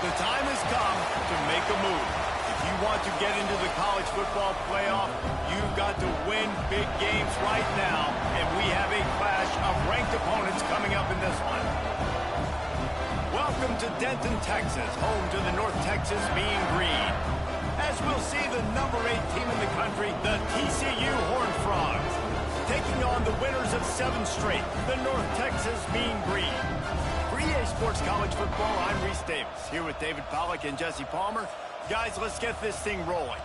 The time has come to make a move. If you want to get into the college football playoff, you've got to win big games right now, and we have a clash of ranked opponents coming up in this one. Welcome to Denton, Texas, home to the North Texas Mean Green. As we'll see the number 8 team in the country, the TCU Horned Frogs, taking on the winners of 7 straight, the North Texas Mean Green. For EA Sports College Football, I'm Reese Davis, here with David Pollack and Jesse Palmer. Guys, let's get this thing rolling.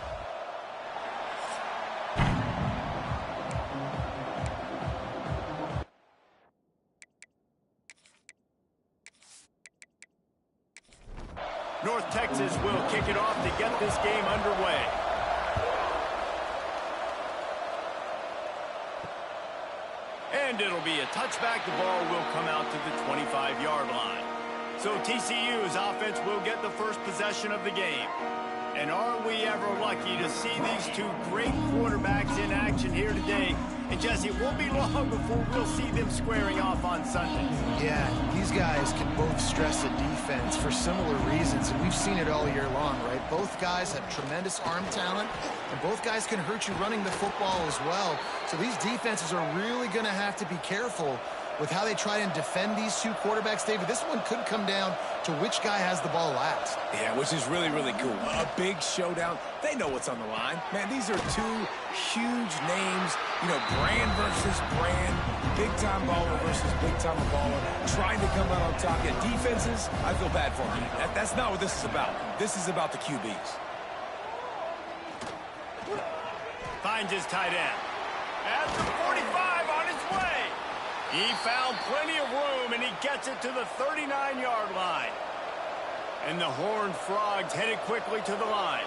North Texas will kick it off to get this game underway. And it'll be a touchback. The ball will come out to the 25-yard line. So TCU's offense will get the first possession of the game. And are we ever lucky to see these two great quarterbacks in action here today? And Jesse, it won't be long before we'll see them squaring off on Sundays. Yeah, these guys can both stress a defense for similar reasons, and we've seen it all year long, right? Both guys have tremendous arm talent, and both guys can hurt you running the football as well. So these defenses are really going to have to be careful with how they try and defend these two quarterbacks. David, this one could come down to which guy has the ball last. Yeah, which is really, really cool. A big showdown. They know what's on the line. Man, these are two huge names. You know, brand versus brand. Big-time baller versus big-time baller. Trying to come out on top. Yeah, defenses, I feel bad for them. That's not what this is about. This is about the QBs. Finds his tight end. At the 45 on his way. He found plenty of room, and he gets it to the 39-yard line. And the Horned Frogs headed quickly to the line.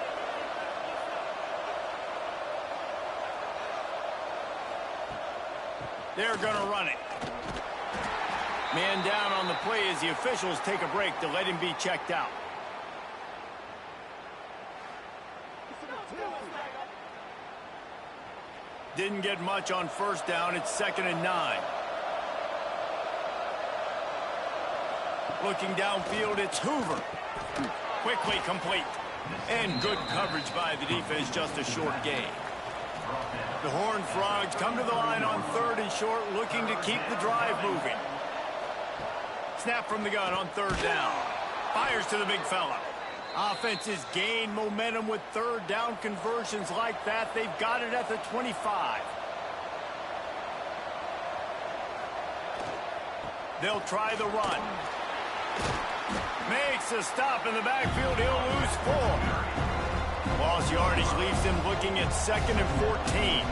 They're going to run it. Man down on the play as the officials take a break to let him be checked out. Didn't get much on first down. It's 2nd and 9. Looking downfield, it's Hoover. Quickly complete. And good coverage by the defense, just a short gain. The Horned Frogs come to the line on 3rd and short, looking to keep the drive moving. Snap from the gun on 3rd down. Fires to the big fella. Offenses gain momentum with 3rd down conversions like that. They've got it at the 25. They'll try the run. Makes a stop in the backfield. He'll lose 4. Lost yardage leaves him looking at 2nd and 14.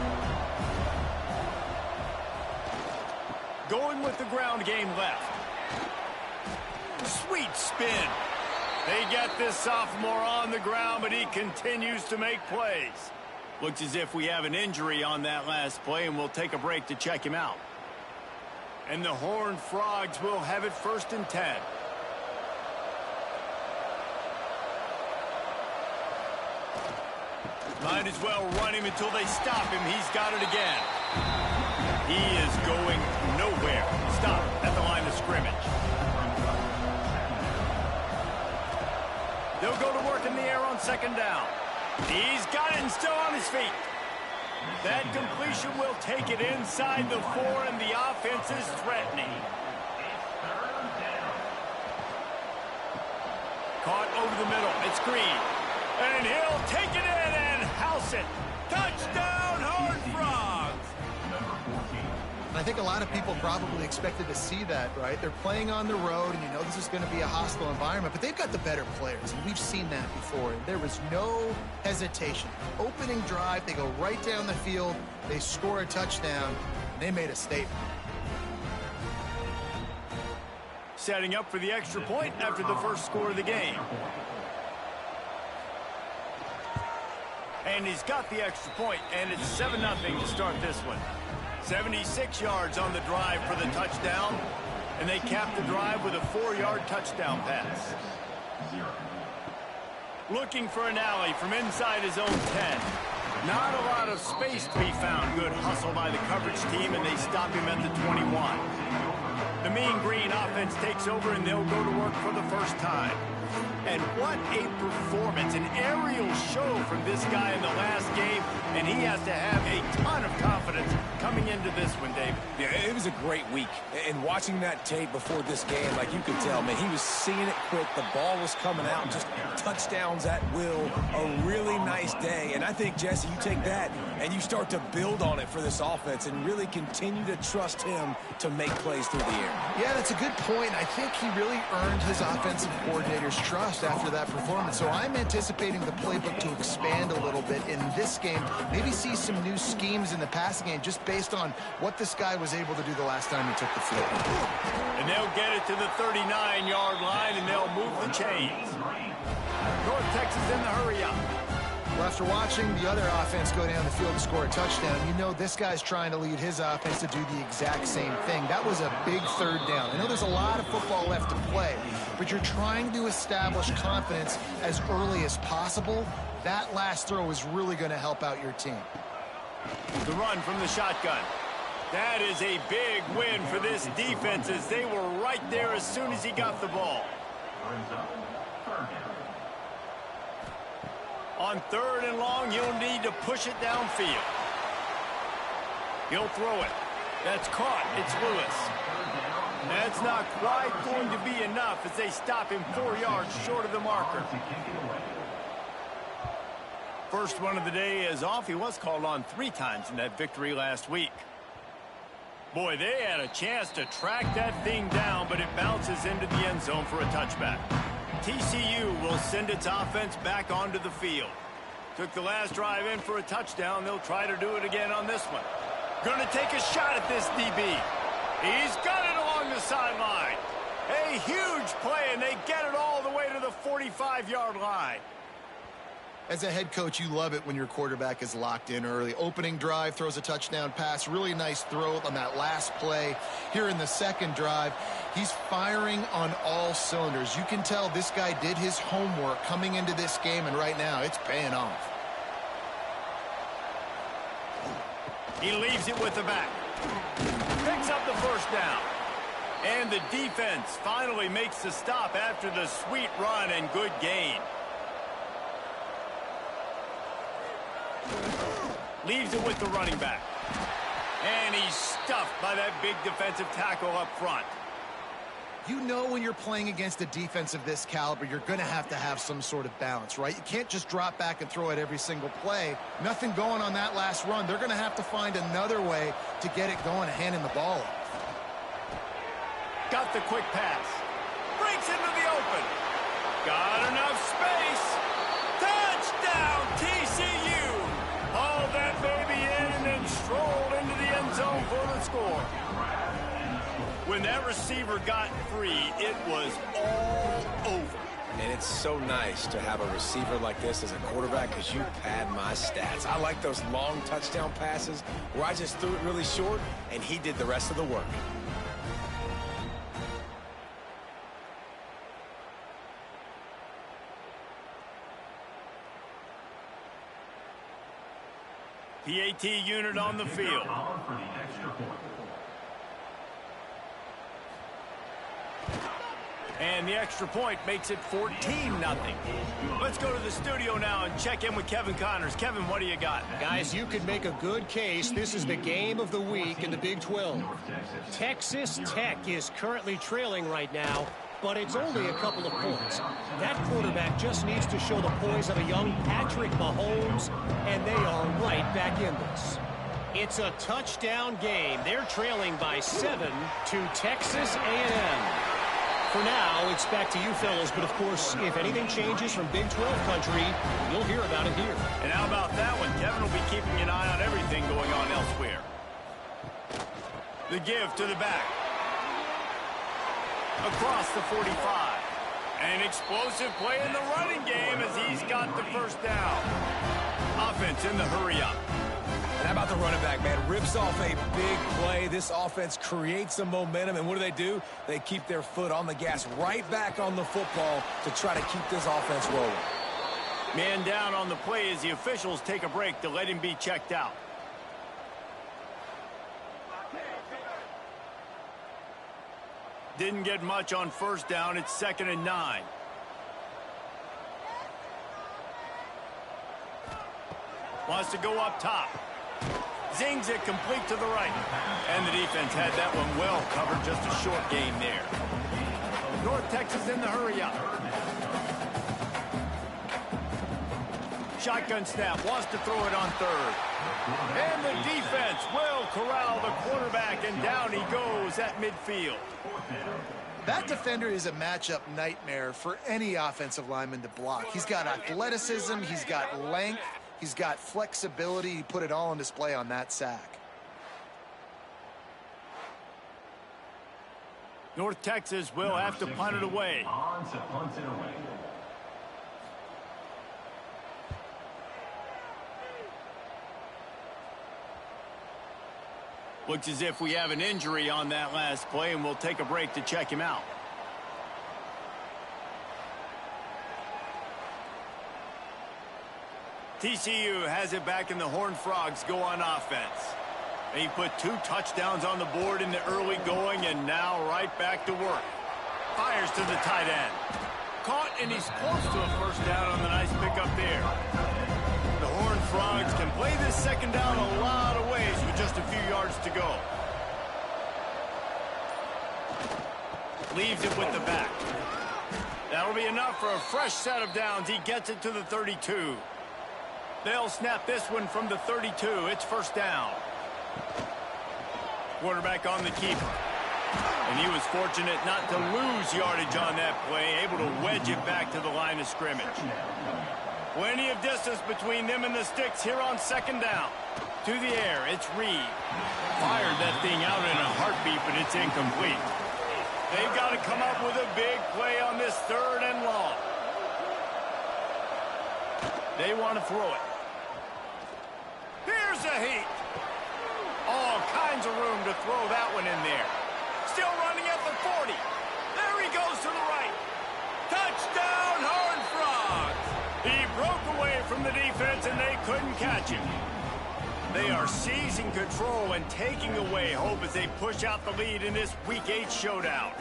Going with the ground game left. Sweet spin. They get this sophomore on the ground, but he continues to make plays. Looks as if we have an injury on that last play, and we'll take a break to check him out. And the Horned Frogs will have it 1st and 10. Might as well run him until they stop him. He's got it again. He is going nowhere. Stop at the line of scrimmage. They'll go to work in the air on 2nd down. He's got it and still on his feet. That completion will take it inside the 4, and the offense is threatening. Caught over the middle. It's Green. And he'll take it in and house it. Touchdown, Horned Frogs! I think a lot of people probably expected to see that, right? They're playing on the road, and you know this is going to be a hostile environment, but they've got the better players, and we've seen that before. There was no hesitation. Opening drive, they go right down the field, they score a touchdown, and they made a statement. Setting up for the extra point after the first score of the game. And he's got the extra point, and it's 7-0 to start this one. 76 yards on the drive for the touchdown, and they cap the drive with a 4-yard touchdown pass. Looking for an alley from inside his own 10. Not a lot of space to be found. Good hustle by the coverage team, and they stop him at the 21. The Mean Green offense takes over, and they'll go to work for the first time. And what a performance, an aerial show from this guy in the last game, and he has to have a ton of confidence coming into this one, David. Yeah, it was a great week. And watching that tape before this game, like you could tell, man, he was seeing it quick. The ball was coming out, just touchdowns at will. A really nice day. And I think, Jesse, you take that and you start to build on it for this offense and really continue to trust him to make plays through the air. Yeah, that's a good point. I think he really earned his offensive coordinator's trust after that performance. So I'm anticipating the playbook to expand a little bit in this game. Maybe see some new schemes in the passing game just based on what this guy was able to do the last time he took the field. And they'll get it to the 39-yard line, and they'll move the chains. North Texas in the hurry-up. Well, after watching the other offense go down the field and score a touchdown, you know this guy's trying to lead his offense to do the exact same thing. That was a big third down. I know there's a lot of football left to play, but you're trying to establish confidence as early as possible. That last throw is really going to help out your team. The run from the shotgun. That is a big win for this defense as they were right there as soon as he got the ball. On 3rd and long, he'll need to push it downfield. He'll throw it. That's caught. It's Lewis. That's not quite going to be enough as they stop him 4 yards short of the marker. First one of the day is off. He was called on 3 times in that victory last week. Boy, they had a chance to track that thing down, but it bounces into the end zone for a touchback. TCU will send its offense back onto the field. Took the last drive in for a touchdown. They'll try to do it again on this one. Going to take a shot at this DB. He's got it along the sideline. A huge play, and they get it all the way to the 45-yard line. As a head coach, you love it when your quarterback is locked in early. Opening drive, throws a touchdown pass. Really nice throw on that last play. Here in the second drive, he's firing on all cylinders. You can tell this guy did his homework coming into this game, and right now it's paying off. He leaves it with the back. Picks up the first down. And the defense finally makes the stop after the sweet run and good gain. Leaves it with the running back. And he's stuffed by that big defensive tackle up front. You know when you're playing against a defense of this caliber, you're going to have some sort of balance, right? You can't just drop back and throw it every single play. Nothing going on that last run. They're going to have to find another way to get it going, handing the ball off. Got the quick pass. Breaks into the open. Got enough space. Touchdown, TCU. Hauled that baby in and then strolled into the end zone for the score. When that receiver got free, it was all over. And it's so nice to have a receiver like this as a quarterback because you pad my stats. I like those long touchdown passes where I just threw it really short and he did the rest of the work. PAT unit on the field. And the extra point makes it 14-0. Let's go to the studio now and check in with Kevin Connors. Kevin, what do you got? Guys, you could make a good case. This is the game of the week in the Big 12. Texas Tech is currently trailing right now, but it's only a couple of points. That quarterback just needs to show the poise of a young Patrick Mahomes, and they are right back in this. It's a touchdown game. They're trailing by 7 to Texas A&M. For now, it's back to you fellas, but of course, if anything changes from Big 12 country, you'll hear about it here. And how about that one? Kevin will be keeping an eye on everything going on elsewhere. The give to the back. Across the 45. An explosive play in the running game as he's got the first down. Offense in the hurry-up. And how about the running back, man? Rips off a big play. This offense creates some momentum, and what do? They keep their foot on the gas right back on the football to try to keep this offense rolling. Man down on the play as the officials take a break to let him be checked out. Didn't get much on first down. It's 2nd and 9. Wants to go up top. Zings it complete to the right. And the defense had that one well covered. Just a short gain there. North Texas in the hurry up. Shotgun snap. Wants to throw it on third. And the defense will corral the quarterback, and down he goes at midfield. That defender is a matchup nightmare for any offensive lineman to block. He's got athleticism, he's got length, he's got flexibility. He put it all on display on that sack. North Texas will have to punt it away. Looks as if we have an injury on that last play, and we'll take a break to check him out. TCU has it back, and the Horned Frogs go on offense. He put 2 touchdowns on the board in the early going, and now right back to work. Fires to the tight end. Caught, and he's close to a first down on the nice pickup there. The Horned Frogs can play this second down a lot of ways with just a few yards to go. Leaves it with the back. That'll be enough for a fresh set of downs. He gets it to the 32. They'll snap this one from the 32. It's first down. Quarterback on the keeper. And he was fortunate not to lose yardage on that play, able to wedge it back to the line of scrimmage. Plenty of distance between them and the sticks here on second down. To the air, it's Reed. Fired that thing out in a heartbeat, but it's incomplete. They've got to come up with a big play on this third and long. They want to throw it. Here's a heat. All kinds of room to throw that one in there. Still running at the 40. There he goes to the right. Touchdown, Horned Frogs. He broke away from the defense, and they couldn't catch him. They are seizing control and taking away hope as they push out the lead in this Week 8 showdown.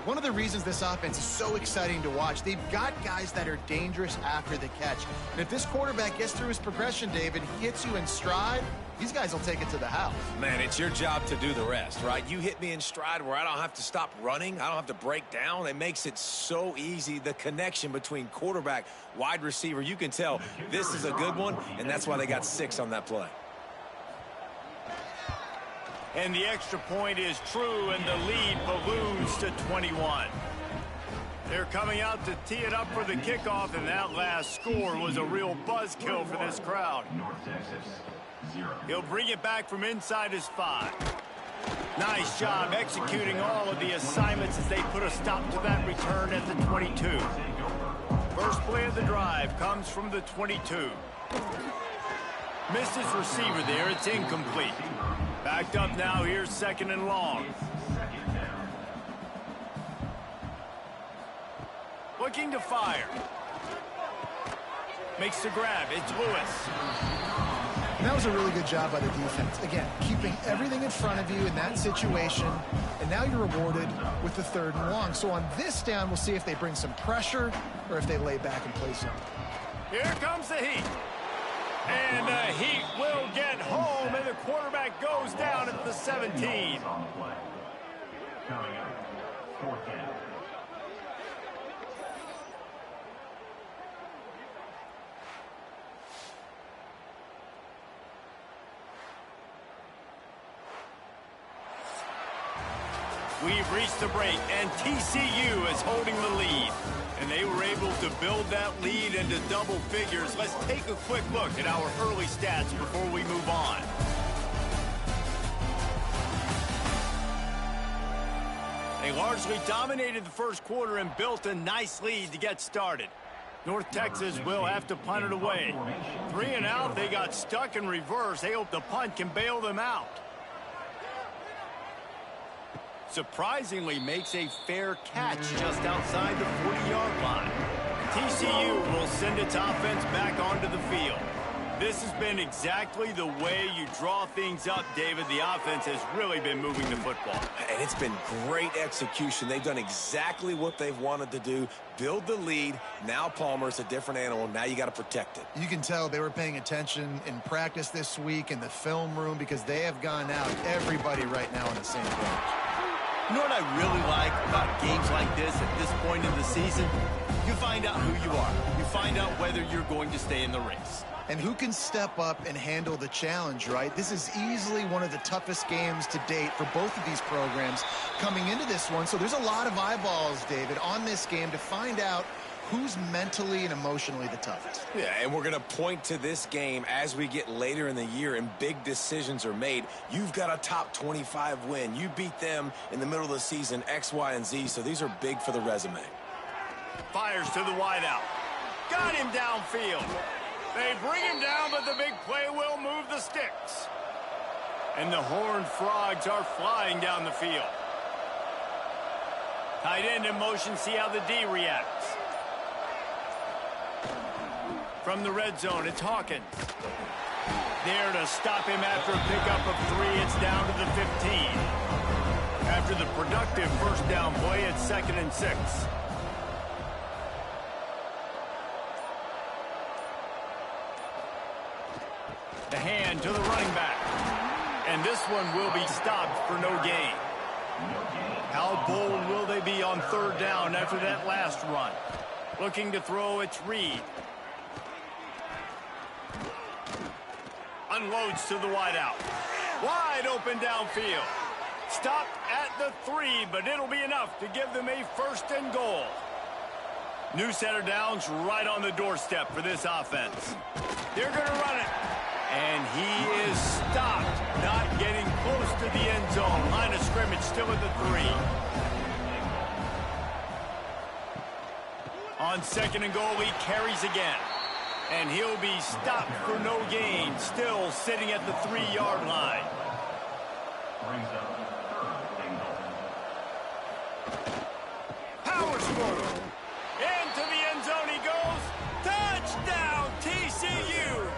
One of the reasons this offense is so exciting to watch, they've got guys that are dangerous after the catch. And if this quarterback gets through his progression, David, he hits you in stride, these guys will take it to the house. Man, it's your job to do the rest, right? You hit me in stride where I don't have to stop running. I don't have to break down. It makes it so easy. The connection between quarterback, wide receiver, you can tell this is a good one, and that's why they got 6 on that play. And the extra point is true, and the lead balloons to 21. They're coming out to tee it up for the kickoff, and that last score was a real buzzkill for this crowd. He'll bring it back from inside his 5. Nice job executing all of the assignments as they put a stop to that return at the 22. First play of the drive comes from the 22. Missed his receiver there. It's incomplete. Backed up now. Here's second and long. Looking to fire. Makes the grab. It's Lewis. And that was a really good job by the defense. Again, keeping everything in front of you in that situation, and now you're rewarded with the third and long. So on this down, we'll see if they bring some pressure or if they lay back and play something. Here comes the heat. And the Heat will get home, and the quarterback goes down at the 17. We've reached the break, and TCU is holding the lead. And they were able to build that lead into double figures. Let's take a quick look at our early stats before we move on. They largely dominated the first quarter and built a nice lead to get started. North Texas will have to punt it away. 3 and out, they got stuck in reverse. They hope the punt can bail them out. Surprisingly makes a fair catch just outside the 40-yard line. TCU will send its offense back onto the field. This has been exactly the way you draw things up, David. The offense has really been moving the football. And it's been great execution. They've done exactly what they've wanted to do. Build the lead. Now Palmer's a different animal. Now you got to protect it. You can tell they were paying attention in practice this week in the film room because they have gone out, everybody right now on the same page. You know what I really like about games like this at this point in the season? You find out who you are. You find out whether you're going to stay in the race. And who can step up and handle the challenge, right? This is easily one of the toughest games to date for both of these programs coming into this one. So there's a lot of eyeballs, David, on this game to find out who's mentally and emotionally the toughest. Yeah, and we're going to point to this game as we get later in the year and big decisions are made. You've got a top 25 win. You beat them in the middle of the season, X, Y, and Z, so these are big for the resume. Fires to the wideout. Got him downfield. They bring him down, but the big play will move the sticks. And the Horned Frogs are flying down the field. Tight end in motion, see how the D reacts. From the red zone, it's Hawkins. There to stop him after a pickup of 3, it's down to the 15. After the productive first down play, it's 2nd and 6. The hand to the running back. And this one will be stopped for no gain. How bold will they be on 3rd down after that last run? Looking to throw, it's Reed. Unloads to the wideout. Wide open downfield. Stopped at the 3, but it'll be enough to give them a 1st and goal. New set of downs right on the doorstep for this offense. They're going to run it. And he is stopped, not getting close to the end zone. Line of scrimmage still at the 3. On 2nd and goal, he carries again. And he'll be stopped for no gain, still sitting at the 3-yard line. Power stroke. Into the end zone he goes. Touchdown, TCU.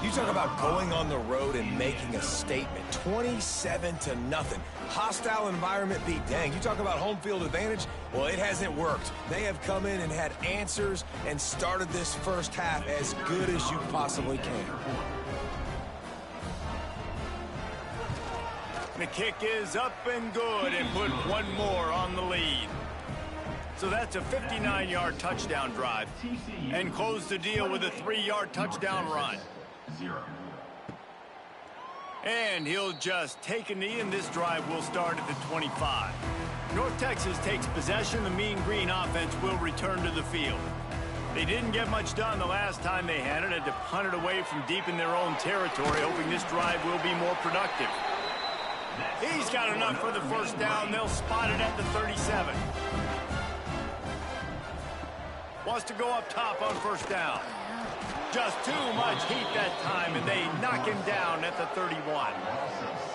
You talk about going on the road and making a statement. 27-0. Hostile environment beat. Dang, you talk about home field advantage? Well, it hasn't worked. They have come in and had answers and started this first half as good as you possibly can. The kick is up and good and put one more on the lead. So that's a 59-yard touchdown drive and close the deal with a 3-yard touchdown run. And he'll just take a knee, and this drive will start at the 25. North Texas takes possession. The Mean Green offense will return to the field. They didn't get much done the last time they had it. Had to punt it away from deep in their own territory, hoping this drive will be more productive. He's got enough for the 1st down. They'll spot it at the 37. Wants to go up top on 1st down. Just too much heat that time, and they knock him down at the 31.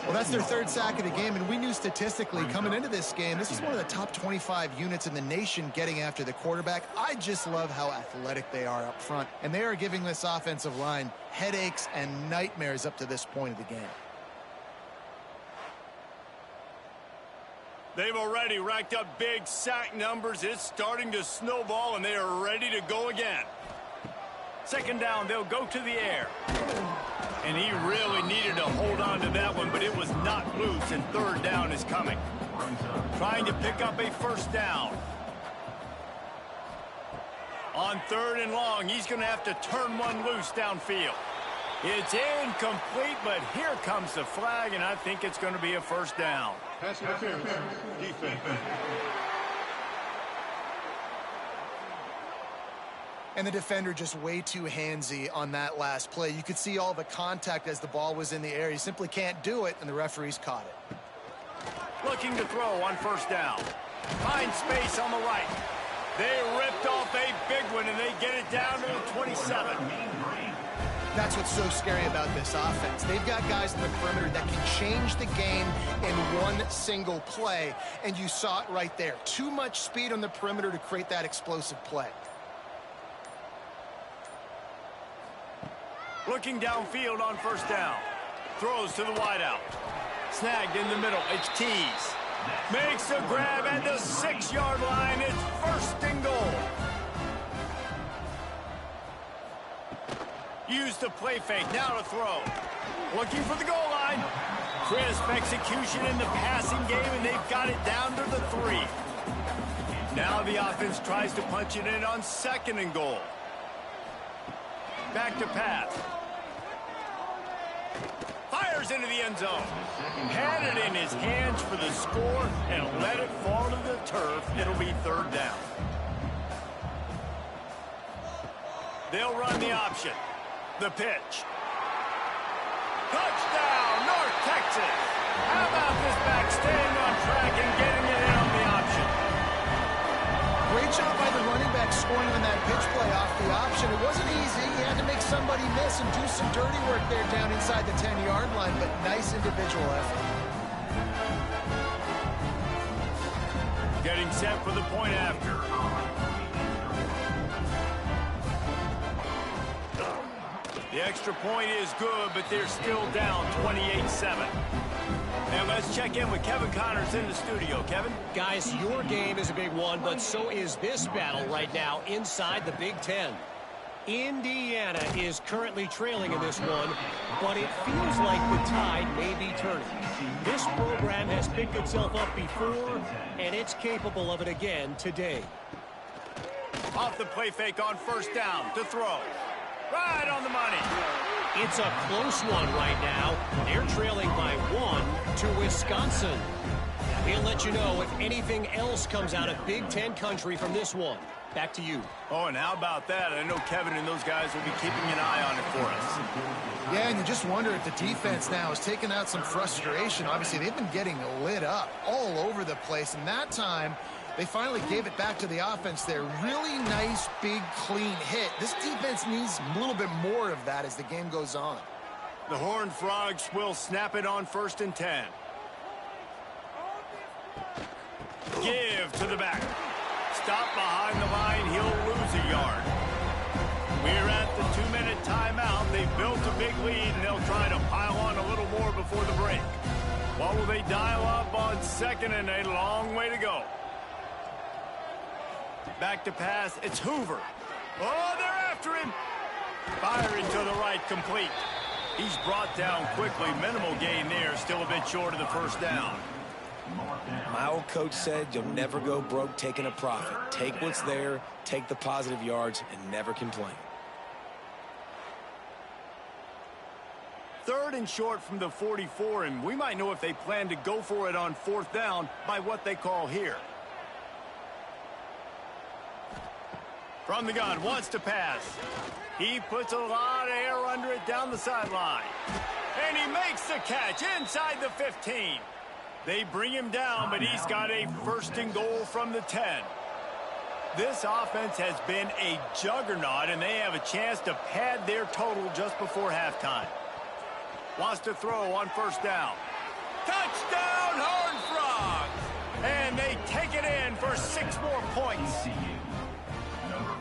Well, that's their 3rd sack of the game, and we knew statistically coming into this game, this is one of the top 25 units in the nation getting after the quarterback. I just love how athletic they are up front, and they are giving this offensive line headaches and nightmares up to this point of the game. They've already racked up big sack numbers. It's starting to snowball, and they are ready to go again. 2nd down, they'll go to the air. And he really needed to hold on to that one, but it was not loose, and 3rd down is coming. Trying to pick up a 1st down. On 3rd and long, he's going to have to turn one loose downfield. It's incomplete, but here comes the flag, and I think it's going to be a 1st down. Pass interference. Defense. And the defender just way too handsy on that last play. You could see all the contact as the ball was in the air. He simply can't do it, and the referees caught it. Looking to throw on 1st down. Find space on the right. They ripped off a big one, and they get it down to the 27. That's what's so scary about this offense. They've got guys in the perimeter that can change the game in one single play, and you saw it right there. Too much speed on the perimeter to create that explosive play. Looking downfield on first down. Throws to the wideout. Snagged in the middle. It's Keys. Makes the grab at the 6-yard line. It's first and goal. Used the play fake. Now to throw. Looking for the goal line. Crisp execution in the passing game, and they've got it down to the 3. Now the offense tries to punch it in on 2nd and goal. Back to pass. Fires into the end zone. Had it in his hands for the score and let it fall to the turf. It'll be 3rd down. They'll run the option. The pitch. Touchdown, North Texas. How about this back staying on track and getting it in on the option? Great job by the running back scoring on that pitch play off the option. It wasn't easy. He had to make somebody miss and do some dirty work there down inside the 10-yard line, but nice individual effort. Getting set for the point after. The extra point is good, but they're still down 28-7. And let's check in with Kevin Connors in the studio. Kevin? Guys, your game is a big one, but so is this battle right now inside the Big Ten. Indiana is currently trailing in this one, but it feels like the tide may be turning. This program has picked itself up before, and it's capable of it again today. Off the play fake on first down to throw. Right on the money. It's a close one right now. They're trailing by 1 to Wisconsin. We'll let you know if anything else comes out of Big Ten country from this one. Back to you. Oh, and how about that? I know Kevin and those guys will be keeping an eye on it for us. Yeah, and you just wonder if the defense now is taking out some frustration. Obviously, they've been getting lit up all over the place, and that time they finally gave it back to the offense there. Really nice, big, clean hit. This defense needs a little bit more of that as the game goes on. The Horned Frogs will snap it on 1st and 10. Give to the back. Stop behind the line. He'll lose a yard. We're at the 2-minute timeout. They've built a big lead, and they'll try to pile on a little more before the break. What will they dial up on 2nd and a long way to go? Back to pass. It's Hoover. Oh, they're after him. Firing to the right, complete. He's brought down quickly. Minimal gain there. Still a bit short of the first down. My old coach said you'll never go broke taking a profit. Take what's there, take the positive yards, and never complain. 3rd and short from the 44, and we might know if they plan to go for it on 4th down by what they call here. From the gun, wants to pass. He puts a lot of air under it down the sideline. And he makes the catch inside the 15. They bring him down, but he's got a 1st and goal from the 10. This offense has been a juggernaut, and they have a chance to pad their total just before halftime. Wants to throw on 1st down. Touchdown, Horned Frogs! And they take it in for 6 more points.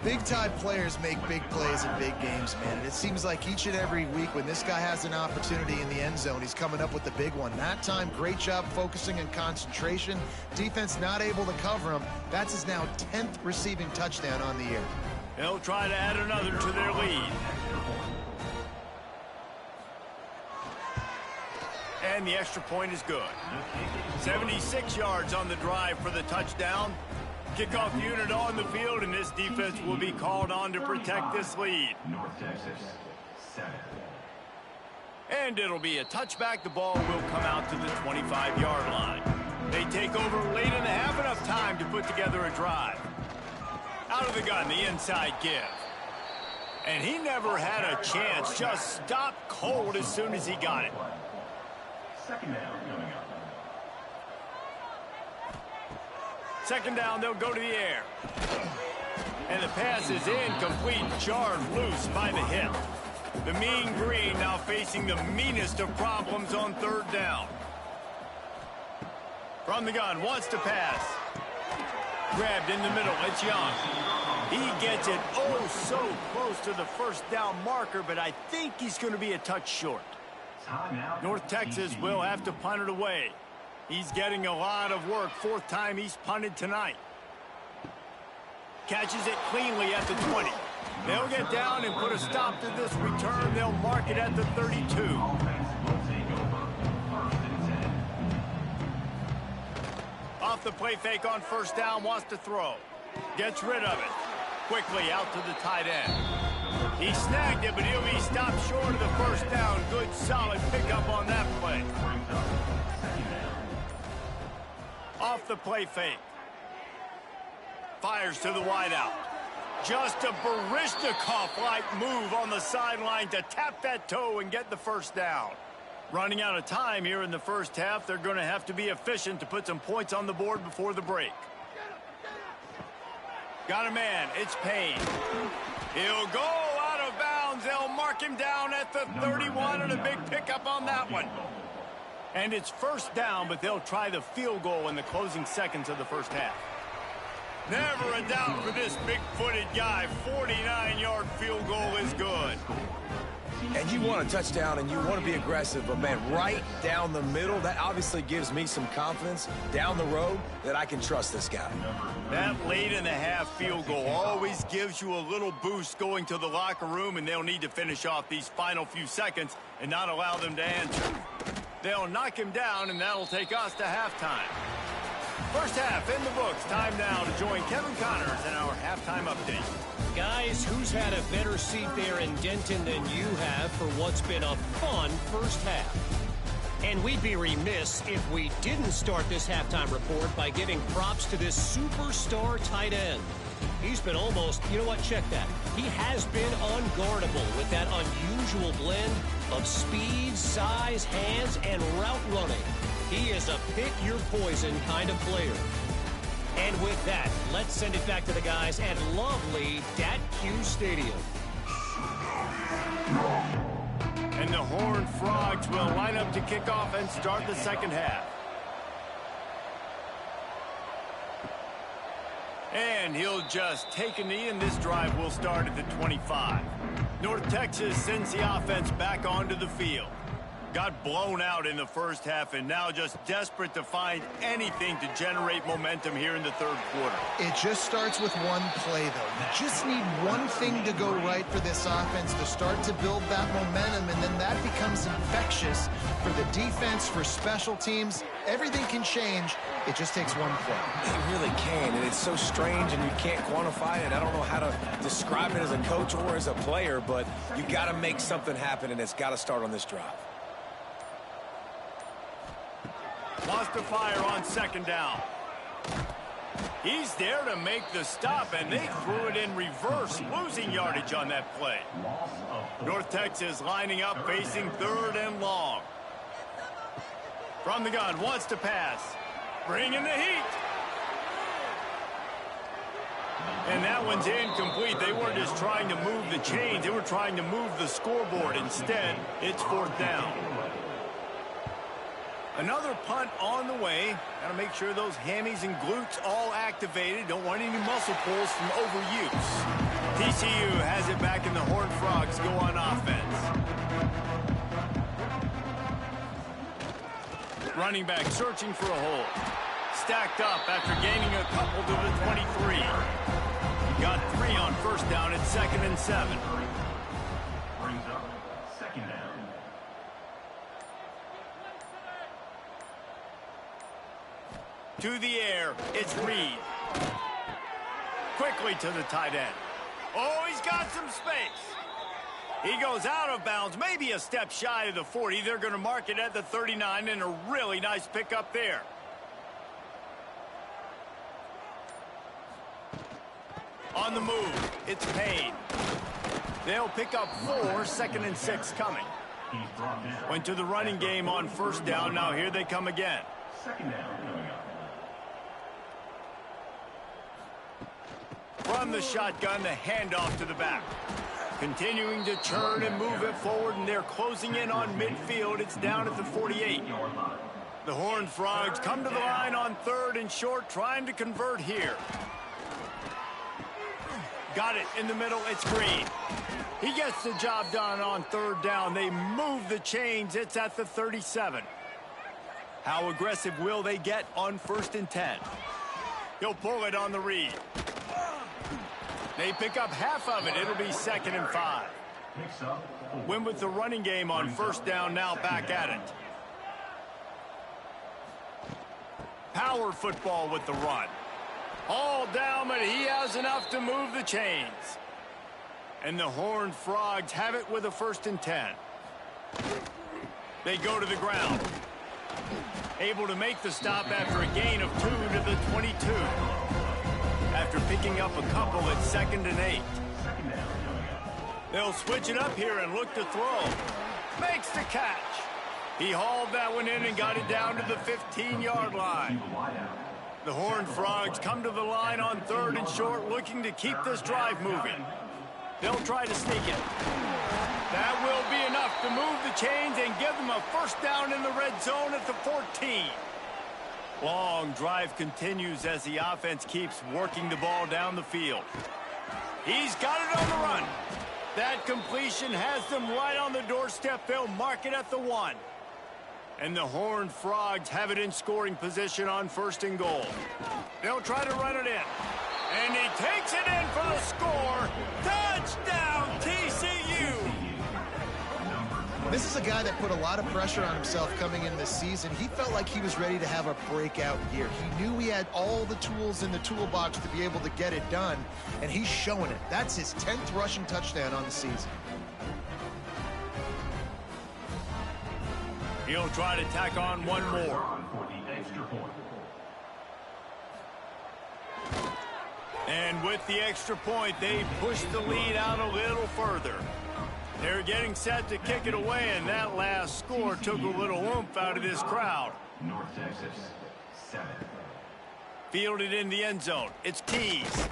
Big-time players make big plays in big games, man. And it seems like each and every week when this guy has an opportunity in the end zone, he's coming up with the big one. That time, great job focusing and concentration. Defense not able to cover him. That's his now 10th receiving touchdown on the year. They'll try to add another to their lead. And the extra point is good. 76 yards on the drive for the touchdown. Kickoff unit on the field, and this defense will be called on to protect this lead. North Texas, 7. And it'll be a touchback. The ball will come out to the 25-yard line. They take over late in the half, enough time to put together a drive. Out of the gun, the inside give. And he never had a chance, just stopped cold as soon as he got it. 2nd down coming up. 2nd down, they'll go to the air. And the pass is incomplete, jarred loose by the hip. The Mean Green now facing the meanest of problems on 3rd down. From the gun, wants to pass. Grabbed in the middle, it's Young. He gets it oh so close to the first down marker, but I think he's going to be a touch short. North Texas will have to punt it away. He's getting a lot of work. Fourth time he's punted tonight. Catches it cleanly at the 20. They'll get down and put a stop to this return. They'll mark it at the 32. Off the play fake on first down, wants to throw. Gets rid of it. Quickly out to the tight end. He snagged it, but he'll be stopped short of the first down. Good, solid pickup on that play. Off the play fake. Fires to the wideout. Just a Baryshnikov-like move on the sideline to tap that toe and get the first down. Running out of time here in the first half. They're going to have to be efficient to put some points on the board before the break. Got a man. It's Payne. He'll go out of bounds. They'll mark him down at the 31 and a big pickup on that one. And it's first down, but they'll try the field goal in the closing seconds of the first half. Never a doubt for this big-footed guy. 49-yard field goal is good. And you want a touchdown and you want to be aggressive, but man, right down the middle, that obviously gives me some confidence down the road that I can trust this guy. That late in the half field goal always gives you a little boost going to the locker room, and they'll need to finish off these final few seconds and not allow them to answer. They'll knock him down, and that'll take us to halftime. First half in the books. Time now to join Kevin Connors in our halftime update. Guys, who's had a better seat there in Denton than you have for what's been a fun first half? And we'd be remiss if we didn't start this halftime report by giving props to this superstar tight end. He's been almost, you know what, check that. He has been unguardable with that unusual blend of speed, size, hands, and route running. He is a pick-your-poison kind of player. And with that, let's send it back to the guys at lovely Dat-Q Stadium. And the Horned Frogs will line up to kick off and start the second half. And he'll just take a knee, and this drive will start at the 25. North Texas sends the offense back onto the field. Got blown out in the first half and now just desperate to find anything to generate momentum here in the third quarter. It just starts with one play, though. You just need one thing to go right for this offense to start to build that momentum, and then that becomes infectious for the defense, for special teams. Everything can change. It just takes one play. It really can, and it's so strange, and you can't quantify it. I don't know how to describe it as a coach or as a player, but you got to make something happen, and it's got to start on this drive. Wants to fire on second down. He's there to make the stop, and they threw it in reverse, losing yardage on that play. North Texas lining up, facing third and long. From the gun, wants to pass. Bringing the heat. And that one's incomplete. They weren't just trying to move the chains. They were trying to move the scoreboard. Instead, it's fourth down. Another punt on the way. Got to make sure those hammies and glutes all activated. Don't want any muscle pulls from overuse. TCU has it back, and the Horned Frogs go on offense. Running back searching for a hole. Stacked up after gaining a couple to the 23. Got 3 on first down at 2nd and 7. Brings up second down. To the air, it's Reed. Quickly to the tight end. Oh, he's got some space. He goes out of bounds, maybe a step shy of the 40. They're going to mark it at the 39, and a really nice pickup there. On the move, it's Payne. They'll pick up 4, 2nd and 6 coming. Went to the running game on first down. Now here they come again. Second down coming up. From the shotgun, the handoff to the back. Continuing to turn and move it forward, and they're closing in on midfield. It's down at the 48. The Horned Frogs come to the line on 3rd and short, trying to convert here. Got it in the middle. It's Green. He gets the job done on third down. They move the chains. It's at the 37. How aggressive will they get on 1st and 10? He'll pull it on the read. They pick up half of it. It'll be 2nd and 5. Win with the running game on 1st down, now back at it. Power football with the run. All down, but he has enough to move the chains. And the Horned Frogs have it with a 1st and 10. They go to the ground. Able to make the stop after a gain of 2 to the 22. After picking up a couple at 2nd and 8. They'll switch it up here and look to throw. Makes the catch. He hauled that one in and got it down to the 15-yard line. The Horned Frogs come to the line on 3rd and short, looking to keep this drive moving. They'll try to sneak it. That will be enough to move the chains and give them a 1st down in the red zone at the 14. Long drive continues as the offense keeps working the ball down the field. He's got it on the run. That completion has them right on the doorstep. They'll mark it at the 1. And the Horned Frogs have it in scoring position on 1st and goal. They'll try to run it in. And he takes it in for the score. Touchdown, TCU! This is a guy that put a lot of pressure on himself coming in this season. He felt like he was ready to have a breakout year. He knew he had all the tools in the toolbox to be able to get it done, and he's showing it. That's his 10th rushing touchdown on the season. He'll try to tack on one more. And with the extra point, they push the lead out a little further. They're getting set to kick it away, and that last score took a little oomph out of this crowd. North Texas, 7. Fielded in the end zone. It's Tees.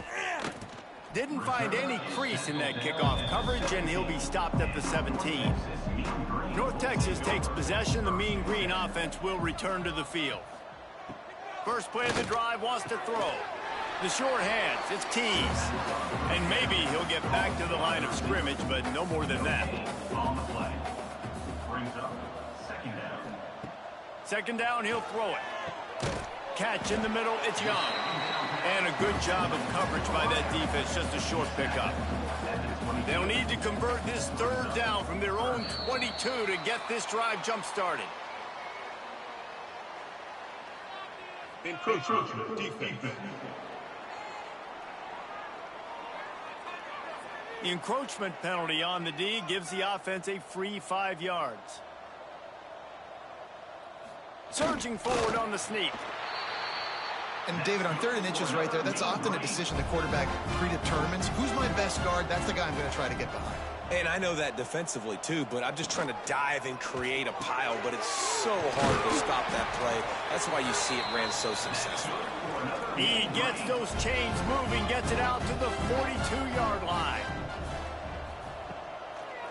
Didn't find any crease in that kickoff coverage, and he'll be stopped at the 17. North Texas takes possession. The Mean Green offense will return to the field. First play of the drive, wants to throw. The short hands, it's Tees. And maybe he'll get back to the line of scrimmage, but no more than that. On the play. Brings up 2nd down. 2nd down, he'll throw it. Catch in the middle, it's Young. And a good job of coverage by that defense, just a short pickup. They'll need to convert this 3rd down from their own 22 to get this drive jump-started. Encroachment defense. The encroachment penalty on the D gives the offense a free 5 yards. Surging forward on the sneak. And David, on 3rd and inches right there, that's often a decision the quarterback predetermines. Who's my best guard? That's the guy I'm going to try to get behind. And I know that defensively, too, but I'm just trying to dive and create a pile, but it's so hard to stop that play. That's why you see it ran so successfully. He gets those chains moving, gets it out to the 42-yard line.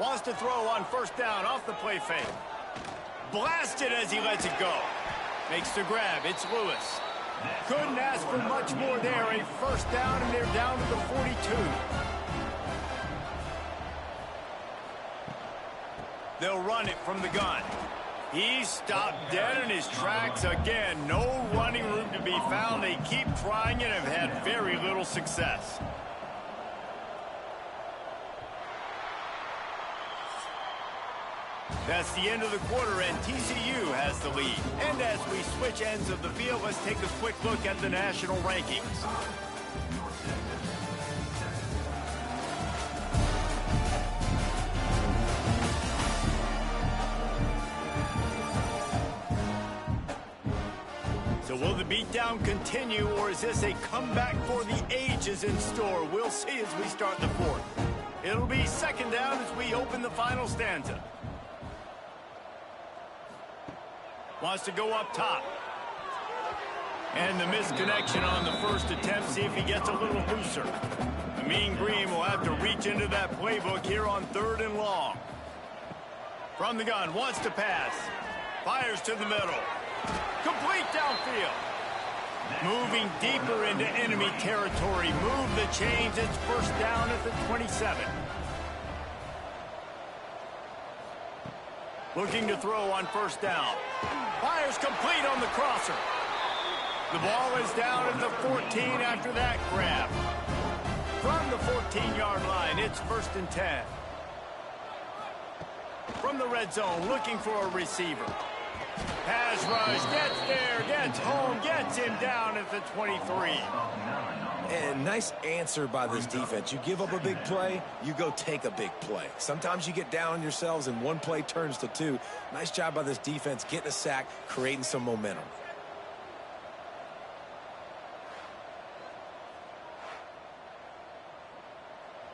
Wants to throw on 1st down off the play fake. Blasted as he lets it go. Makes the grab. It's Lewis. Couldn't ask for much more there. A 1st down, and they're down to the 42. They'll run it from the gun. He's stopped dead in his tracks again. No running room to be found. They keep trying and have had very little success. That's the end of the quarter, and TCU has the lead. And as we switch ends of the field, let's take a quick look at the national rankings. So will the beatdown continue, or is this a comeback for the ages in store? We'll see as we start the 4th. It'll be 2nd down as we open the final stanza. Wants to go up top. And the misconnection on the 1st attempt. See if he gets a little looser. The Mean Green will have to reach into that playbook here on 3rd and long. From the gun, wants to pass. Fires to the middle. Complete downfield. Moving deeper into enemy territory. Move the chains. It's first down at the 27. Looking to throw on first down. Fires complete on the crosser. The ball is down at the 14 after that grab. From the 14-yard line, it's first and 10. From the red zone, looking for a receiver. Pass rush, gets there, gets home, gets him down at the 23. And nice answer by this defense. You give up a big play, you go take a big play. Sometimes you get down on yourselves and one play turns to two. Nice job by this defense getting a sack, creating some momentum.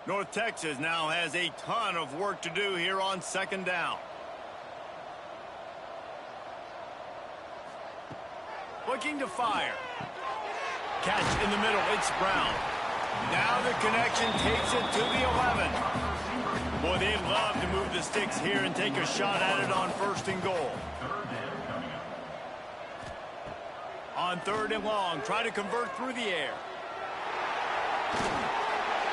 North Texas now has a ton of work to do here on second down. Looking to fire. Catch in the middle, it's Brown. Now the connection takes it to the 11. Boy, they'd love to move the sticks here and take a shot at it on first and goal. On third and long, try to convert through the air.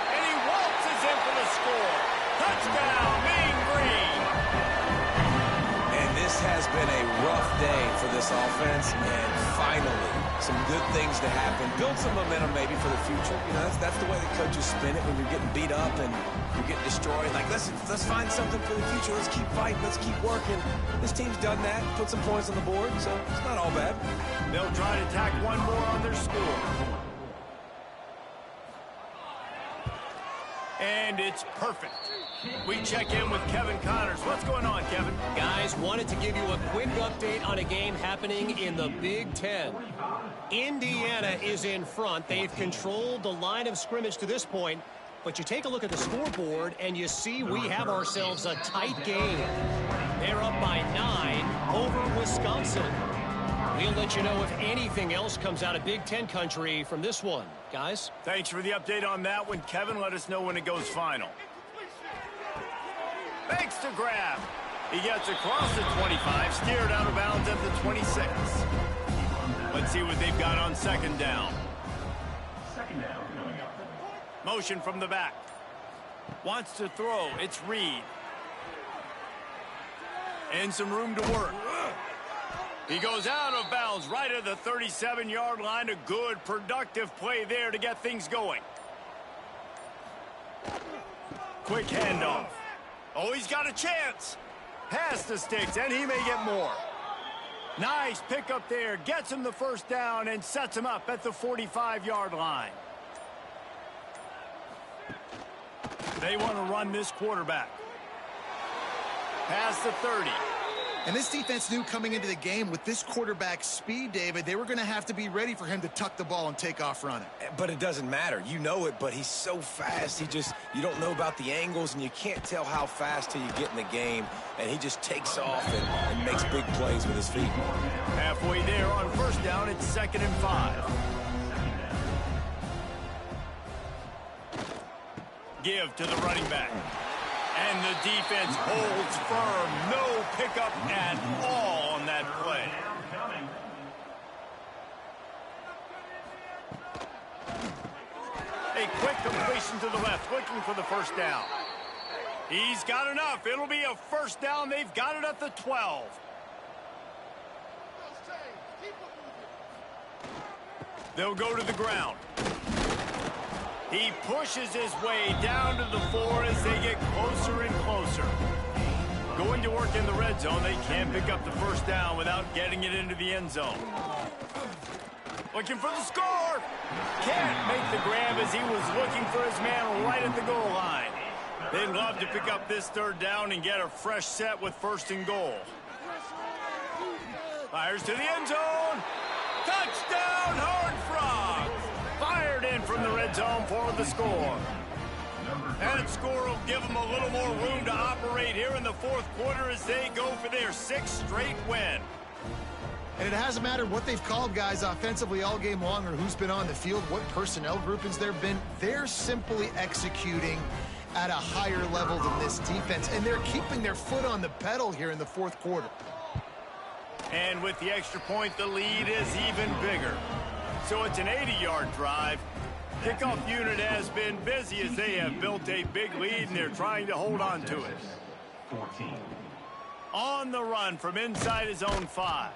And he waltzes in for the score. Touchdown, Mean Green. And this has been a rough day for this offense, and finally some good things to happen. Build some momentum maybe for the future. You know, that's the way the coaches spin it when you're getting beat up and you're getting destroyed. Like, let's find something for the future. Let's keep fighting. Let's keep working. This team's done that. Put some points on the board, so it's not all bad. They'll try to tack one more on their score. And it's perfect. We check in with Kevin Connors. What's going on, Kevin? Guys, wanted to give you a quick update on a game happening in the Big Ten. Indiana is in front. They've controlled the line of scrimmage to this point. But you take a look at the scoreboard, and you see we have ourselves a tight game. They're up by 9 over Wisconsin. We'll let you know if anything else comes out of Big Ten country from this one. Guys? Thanks for the update on that one, Kevin. Let us know when it goes final. Makes the grab. He gets across the 25, steered out of bounds at the 26. Let's see what they've got on second down. Motion from the back. Wants to throw. It's Reed. And some room to work. He goes out of bounds right at the 37-yard line. A good, productive play there to get things going. Quick handoff. Oh, he's got a chance. Past the sticks, and he may get more. Nice pickup there. Gets him the first down and sets him up at the 45-yard line. They want to run this quarterback. Past the 30. And this defense knew coming into the game with this quarterback's speed, David, they were going to have to be ready for him to tuck the ball and take off running. But it doesn't matter. You know it, but he's so fast. You don't know about the angles, and you can't tell how fast till you get in the game. And he just takes off and makes big plays with his feet. Halfway there on first down, it's 2nd and 5. Give to the running back. And the defense holds firm. No pickup at all on that play. A quick completion to the left, looking for the first down. He's got enough. It'll be a first down. They've got it at the 12. They'll go to the ground. He pushes his way down to the 4 as they get closer and closer. Going to work in the red zone, they can't pick up the first down without getting it into the end zone. Looking for the score. Can't make the grab as he was looking for his man right at the goal line. They'd love to pick up this third down and get a fresh set with first and goal. Fires to the end zone. Touchdown, Horned Frogs. Fired in from the red zone for the score. That score will give them a little more room to operate here in the fourth quarter as they go for their 6th straight win. And it hasn't mattered what they've called guys offensively all game long or who's been on the field, what personnel groupings there have been. They're simply executing at a higher level than this defense, and they're keeping their foot on the pedal here in the fourth quarter. And with the extra point, the lead is even bigger. So it's an 80-yard drive. Kickoff unit has been busy as they have built a big lead, and they're trying to hold on to it. 14. On the run from inside his own 5.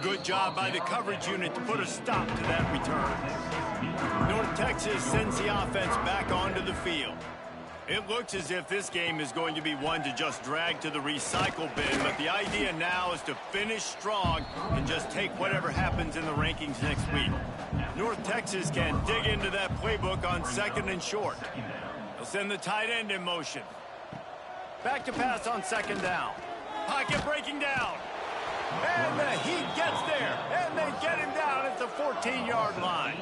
Good job by the coverage unit to put a stop to that return. North Texas sends the offense back onto the field. It looks as if this game is going to be one to just drag to the recycle bin, but the idea now is to finish strong and just take whatever happens in the rankings next week. North Texas can dig into that playbook on 2nd and short. They'll send the tight end in motion. Back to pass on 2nd down. Pocket breaking down. And the Heat gets there, and they get him down at the 14-yard line.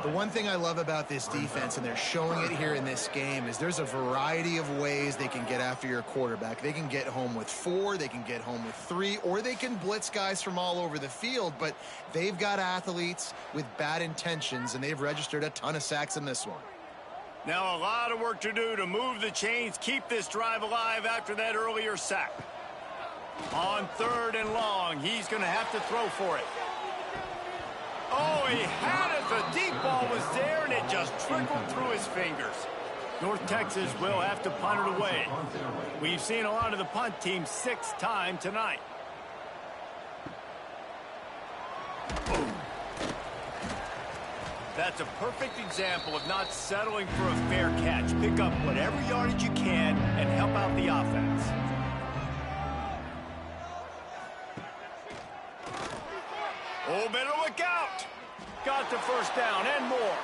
The one thing I love about this defense, and they're showing it here in this game, is there's a variety of ways they can get after your quarterback. They can get home with 4, they can get home with 3, or they can blitz guys from all over the field, but they've got athletes with bad intentions, and they've registered a ton of sacks in this one. Now a lot of work to do to move the chains, keep this drive alive after that earlier sack. On 3rd and long, he's going to have to throw for it. Oh, he had it. The deep ball was there, and it just trickled through his fingers. North Texas will have to punt it away. We've seen a lot of the punt team 6 times tonight. That's a perfect example of not settling for a fair catch. Pick up whatever yardage you can and help out the offense. Oh, better look out. Got the first down and more.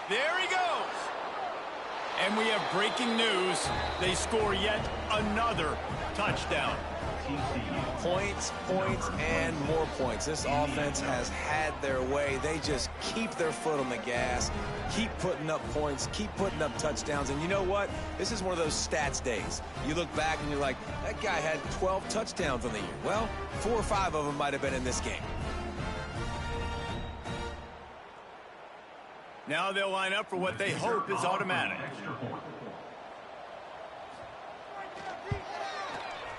There he goes. And we have breaking news. They score yet another touchdown. Points, points, and more points. This offense has had their way. They just keep their foot on the gas, keep putting up points, keep putting up touchdowns. And you know what? This is one of those stats days. You look back and you're like, that guy had 12 touchdowns on the year. Well, 4 or 5 of them might have been in this game. Now they'll line up for what they hope is automatic.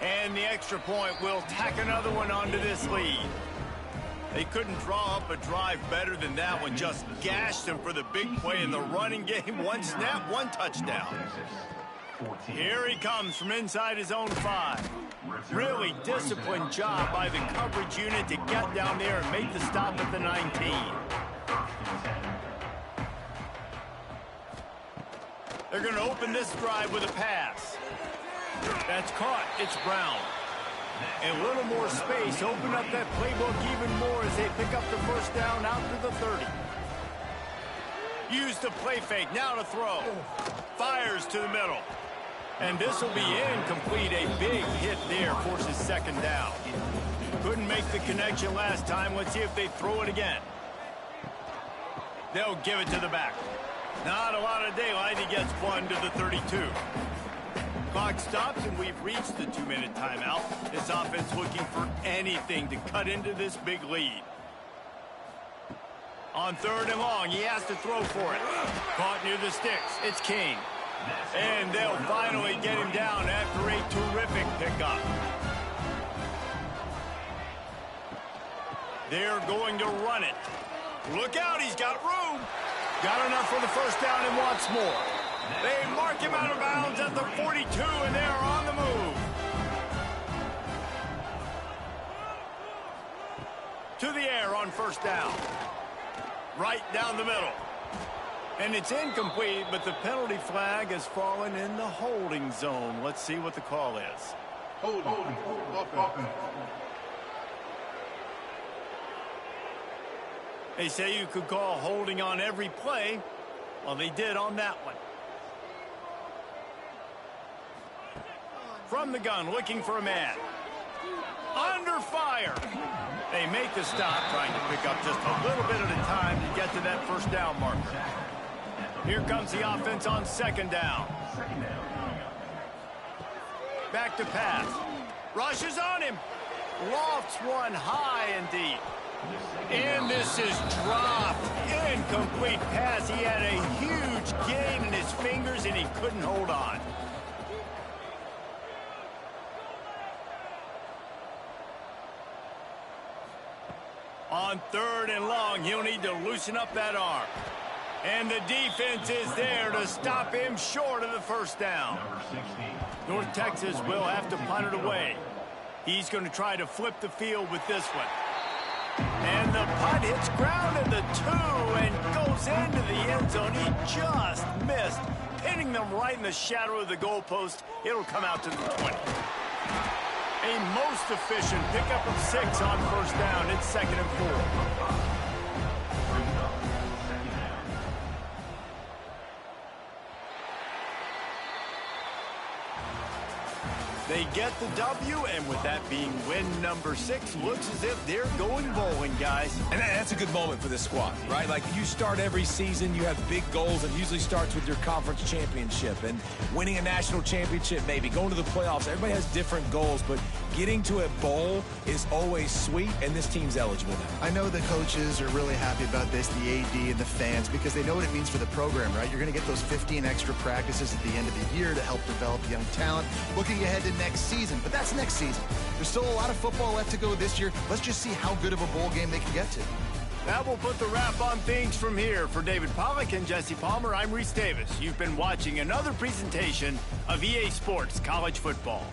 And the extra point will tack another one onto this lead. They couldn't draw up a drive better than that one. Just gashed them for the big play in the running game. 1 snap, 1 touchdown. Here he comes from inside his own 5. Really disciplined job by the coverage unit to get down there and make the stop at the 19. They're going to open this drive with a pass. That's caught. It's Brown. A little more space. Open up that playbook even more as they pick up the first down out to the 30. Use the play fake. Now to throw. Fires to the middle. And this will be incomplete. A big hit there forces 2nd down. Couldn't make the connection last time. Let's see if they throw it again. They'll give it to the back. Not a lot of daylight. He gets 1 to the 32. Clock stops, and we've reached the 2-minute timeout. This offense looking for anything to cut into this big lead. On 3rd and long, he has to throw for it. Caught near the sticks. It's King. And they'll finally get him down after a terrific pickup. They're going to run it. Look out, he's got room. Got enough for the first down and wants more. They mark him out of bounds at the 42, and they're on the move. To the air on 1st down. Right down the middle. And it's incomplete, but the penalty flag has fallen in the holding zone. Let's see what the call is. Holding. They say you could call holding on every play. Well, they did on that one. From the gun, looking for a man. Under fire. They make the stop, trying to pick up just a little bit at a time to get to that first down marker. Here comes the offense on 2nd down. Back to pass. Rushes on him. Lofts one high and deep. And this is dropped. Incomplete pass. He had a huge gain in his fingers, and he couldn't hold on. On 3rd and long, he'll need to loosen up that arm. And the defense is there to stop him short of the first down. North Texas will have to punt it away. He's going to try to flip the field with this one. And the punt hits ground at the 2 and goes into the end zone. He just missed, pinning them right in the shadow of the goalpost. It'll come out to the 20. A most efficient pickup of 6 on first down. It's 2nd and 4. They get the W, and with that being win number 6, looks as if they're going bowling, guys. And that's a good moment for this squad, right? Like, you start every season, you have big goals, and usually starts with your conference championship and winning a national championship, maybe going to the playoffs. Everybody has different goals, but getting to a bowl is always sweet, and this team's eligible now. I know the coaches are really happy about this, the AD and the fans, because they know what it means for the program, right? You're going to get those 15 extra practices at the end of the year to help develop young talent. Looking ahead to next season, but that's next season. There's still a lot of football left to go this year. Let's just see how good of a bowl game they can get to. That will put the wrap on things from here. For David Pollack and Jesse Palmer, I'm Reese Davis. You've been watching another presentation of EA Sports College Football.